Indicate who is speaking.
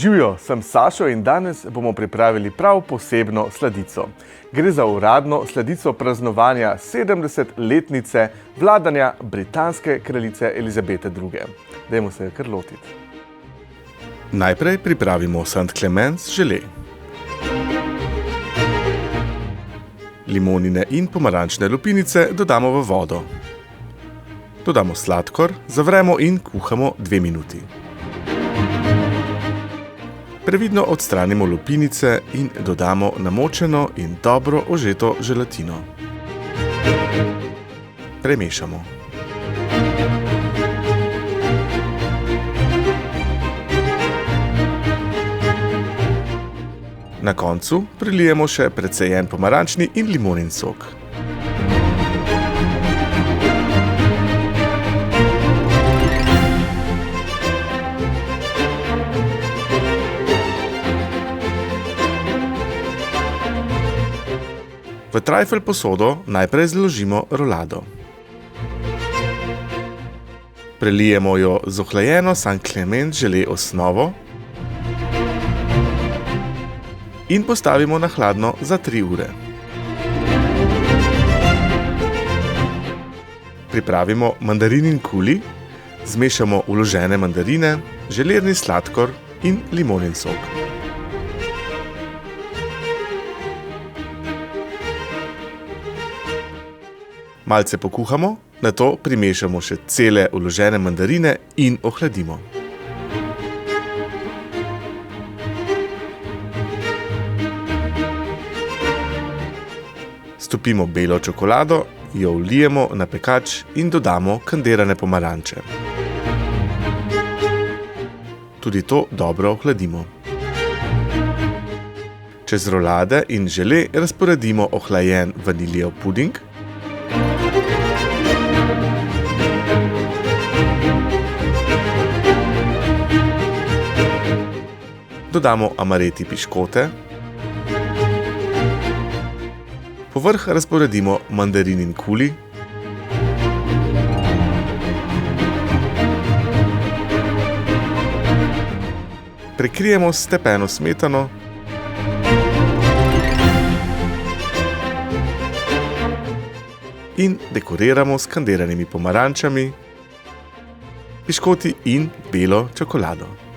Speaker 1: Živijo, sem Sašo in danes bomo pripravili prav posebno sladico. Gre za uradno sladico praznovanja 70-letnice vladanja britanske kraljice Elizabete II. Dajmo se kar lotiti. Najprej pripravimo St. Clements žele. Limonine in pomarančne lupinice dodamo v vodo. Dodamo sladkor, zavremo in kuhamo 2 minuti. Previdno odstranimo lupinice in dodamo namočeno in dobro ožeto želatino. Premešamo. Na koncu prilijemo še precejen pomarančni in limonin sok. V trajfel posodo najprej zložimo rolado. Prelijemo jo z ohlajeno St. Clements žele osnovo in postavimo na hladno za 3 ure. Pripravimo mandarinin kuli, zmešamo vložene mandarine, želerni sladkor in limonin sok. Malce pokuhamo, nato primešamo še cele vložene mandarine in ohladimo. Stopimo belo čokolado, jo vlijemo na pekač in dodamo kandirane pomaranče. Tudi to dobro ohladimo. Čez rolade in žele razporedimo ohlajen vaniljev puding, dodamo amareti piškote, povrh razporedimo mandarinin kuli, prekrijemo s stepeno smetano in dekoriramo s kandiranimi pomarančami, piškoti in belo čokolado.